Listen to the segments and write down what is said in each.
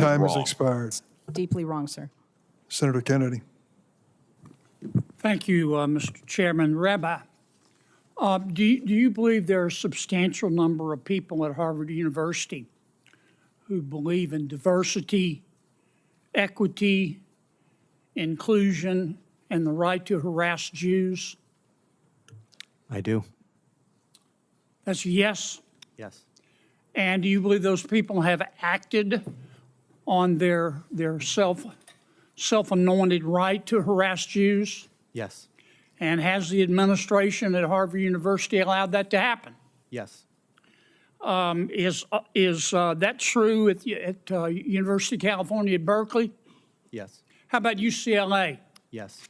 time has wrong. expired. Deeply wrong, sir. Senator Kennedy. Thank you, Mr. Chairman. Rabbi, do you believe there are a substantial number of people at Harvard University who believe in diversity, equity, inclusion, and the right to harass Jews? I do. That's a yes. Yes. And do you believe those people have acted on their self-anointed right to harass Jews? Yes. And has the administration at Harvard University allowed that to happen? Yes. Is that true at University of California at Berkeley? Yes. How about UCLA? Yes.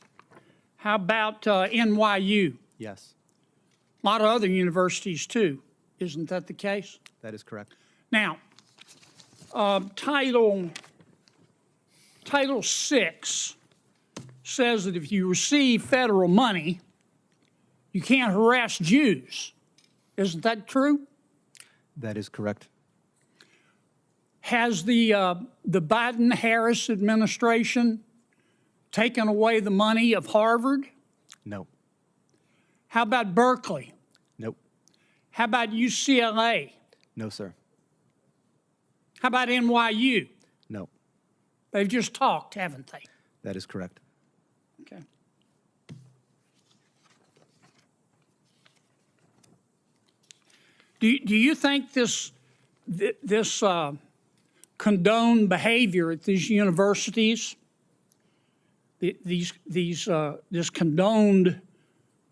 How about NYU? Yes. A lot of other universities too. Isn't that the case? That is correct. Now, Title VI says that if you receive federal money, you can't harass Jews. Isn't that true? That is correct. Has the Biden-Harris administration taken away the money of Harvard? No. How about Berkeley? Nope. How about UCLA? No, sir. How about NYU? No. They've just talked, haven't they? That is correct. Okay. Do you think this condoned behavior at these universities, this condoned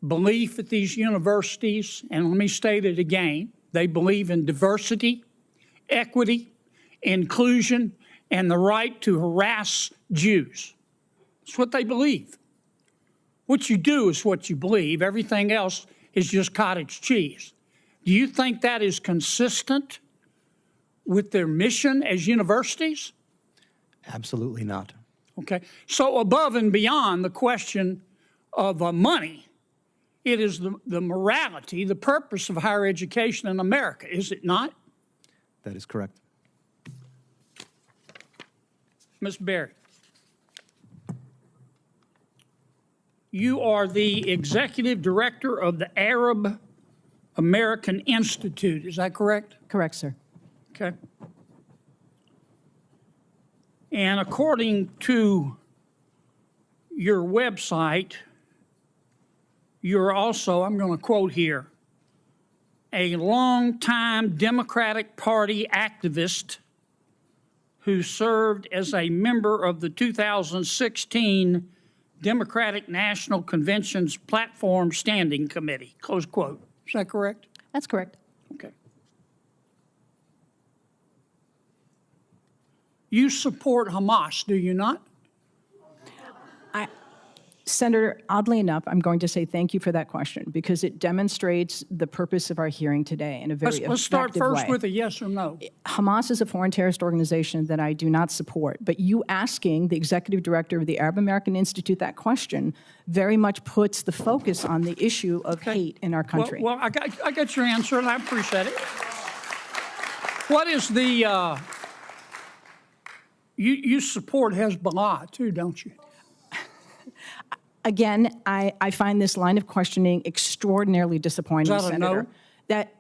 belief at these universities, and let me state it again, they believe in diversity, equity, inclusion, and the right to harass Jews. It's what they believe. What you do is what you believe. Everything else is just cottage cheese. Do you think that is consistent with their mission as universities? Absolutely not. Okay. So above and beyond the question of money, it is the morality, the purpose of higher education in America, is it not? That is correct. Ms. Berry, you are the executive director of the Arab American Institute. Is that correct? Correct, sir. Okay. And according to your website, you're also, I'm going to quote here, a longtime Democratic Party activist who served as a member of the 2016 Democratic National Convention's Platform Standing Committee, close quote. Is that correct? That's correct. Okay. You support Hamas, do you not? Senator, oddly enough, I'm going to say thank you for that question because it demonstrates the purpose of our hearing today in a very effective way. Let's start first with a yes or no. Hamas is a foreign terrorist organization that I do not support, but you asking the executive director of the Arab American Institute that question very much puts the focus on the issue of hate in our country. Well, I got your answer, and I appreciate it. What is the, you support Hezbollah too, don't you? Again, I find this line of questioning extraordinarily disappointing, Is that a no? Senator. That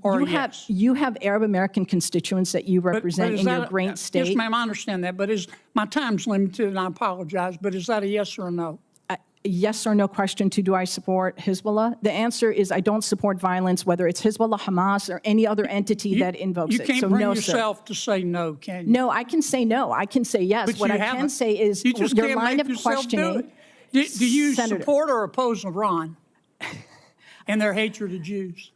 Or you a have yes? you have Arab American constituents that you represent is in that your great state. Yes, ma'am, I understand that, but my time's limited, and I apologize, but is that a yes or a no? A yes or no question to do I support Hezbollah? The answer is I don't support violence, whether it's Hezbollah, Hamas, or any other entity that invokes You it. can't So bring no, yourself to say no, can you? No, I can say no. I can say yes. But What you I can haven't. say is You just your can't line make of yourself questioning. do it. Do you Senator. support or oppose Iran and their hatred of Jews?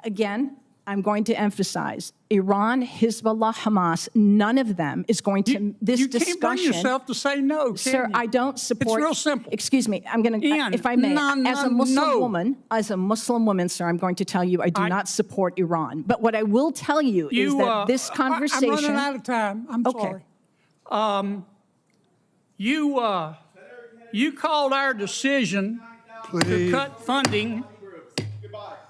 Again, I'm going to emphasize Iran, Hezbollah, Hamas, none of them is going to, this you discussion. can't bring yourself to say no, can Sir, you? I don't support. It's real simple. Excuse me. I'm going to, Ian, if I may, as a Muslim no. woman, sir, I'm going to tell you I do not support Iran. But what I will tell you is that this conversation. I'm running out of time. I'm Okay. sorry. You called our decision to cut funding.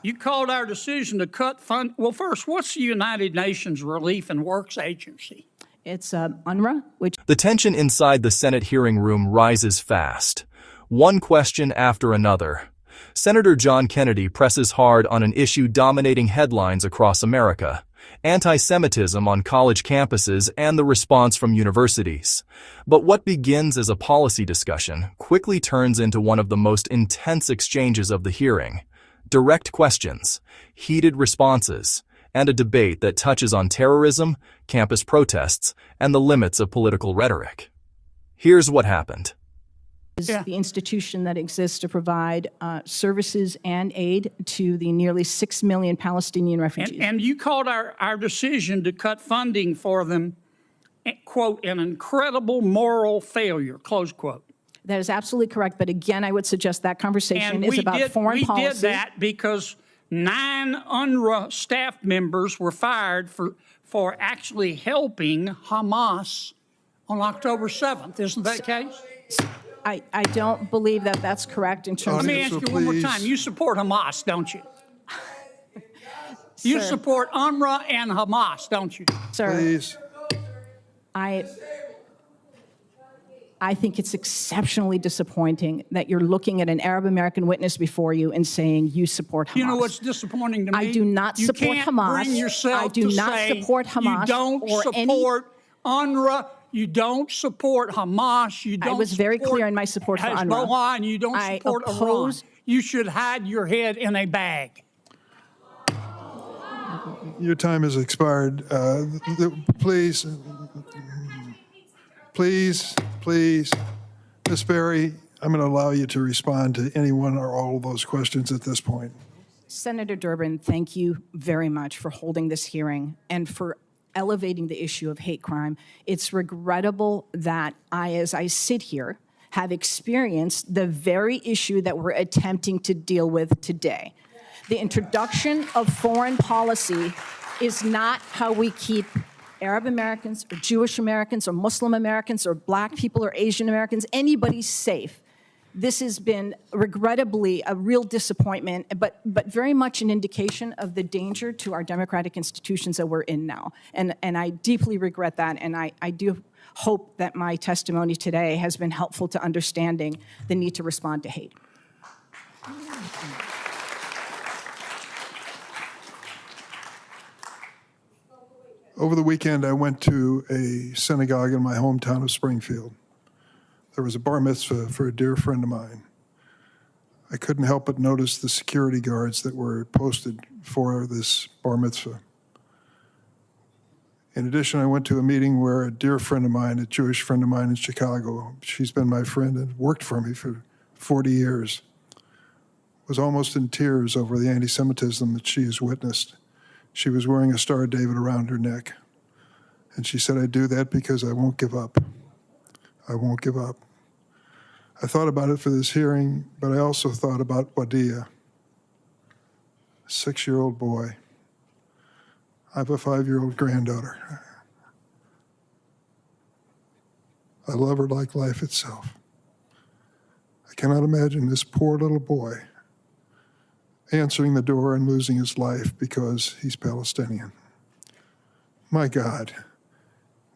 You called our decision to cut fund. Well, first, what's the United Nations Relief and Works Agency? It's UNRWA, which The tension inside the Senate hearing room rises fast. One question after another. Senator John Kennedy presses hard on an issue dominating headlines across America: anti-Semitism on college campuses and the response from universities. But what begins as a policy discussion quickly turns into one of the most intense exchanges of the hearing. Direct questions, heated responses, and a debate that touches on terrorism, campus protests, and the limits of political rhetoric. Here's what happened. is the institution that exists to provide services and aid to the nearly 6 million Palestinian refugees. And you called our decision to cut funding for them, quote, an incredible moral failure, close quote. That is absolutely correct. But again, I would suggest that conversation is about foreign policy. We did that because 9 UNRWA staff members were fired for actually helping Hamas on October 7th. Isn't that the case? I don't believe that that's correct in terms Let me ask you one more time. You support Hamas, don't you? You Sir. support UNRWA and Hamas, don't you? Sir, Please. I think it's exceptionally disappointing that you're looking at an Arab American witness before you and saying you support Hamas. You know what's disappointing to me? I do not support You Hamas. can't bring yourself I do to not say support Hamas you don't or any- support UNRWA. You don't support Hamas. You don't. I was very support clear in my support for UNRWA. Hezbollah, and you don't I support Iran. oppose- You should hide your head in a bag. Your time has expired. Please, Ms. Berry, I'm going to allow you to respond to any one or all of those questions at this point. Senator Durbin, thank you very much for holding this hearing and for elevating the issue of hate crime. It's regrettable that as I sit here, have experienced the very issue that we're attempting to deal with today. The introduction of foreign policy is not how we keep Arab Americans or Jewish Americans or Muslim Americans or Black people or Asian Americans, anybody safe. This has been regrettably a real disappointment, but very much an indication of the danger to our democratic institutions that we're in now. And I deeply regret that, and I do hope that my testimony today has been helpful to understanding the need to respond to hate. Over the weekend, I went to a synagogue in my hometown of Springfield. There was a bar mitzvah for a dear friend of mine. I couldn't help but notice the security guards that were posted for this bar mitzvah. In addition, I went to a meeting where a dear friend of mine, a Jewish friend of mine in Chicago, she's been my friend and worked for me for 40 years, was almost in tears over the anti-Semitism that she has witnessed. She was wearing a Star of David around her neck. And she said, I do that because I won't give up. I won't give up. I thought about it for this hearing, but I also thought about Wadia, a 6-year-old boy. I have a 5-year-old granddaughter. I love her like life itself. I cannot imagine this poor little boy answering the door and losing his life because he's Palestinian. My God,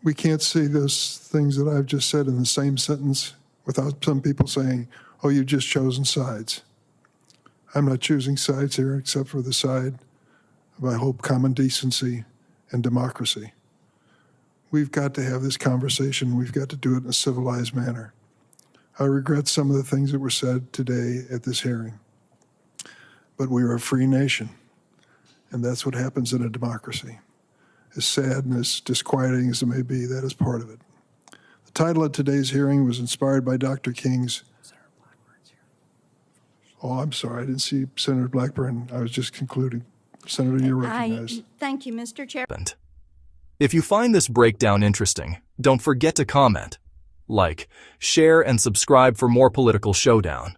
we can't say those things that I've just said in the same sentence without some people saying, oh, you've just chosen sides. I'm not choosing sides here except for the side of, I hope, common decency and democracy. We've got to have this conversation. We've got to do it in a civilized manner. I regret some of the things that were said today at this hearing. But we are a free nation, and that's what happens in a democracy. As sad and as disquieting as it may be, that is part of it. The title of today's hearing was inspired by Dr. King's. Oh, I'm sorry, I didn't see Senator Blackburn. I was just concluding. Senator, you're recognized. Thank you, Mr. Chair. If you find this breakdown interesting, don't forget to comment, like, share, and subscribe for more Political Showdown.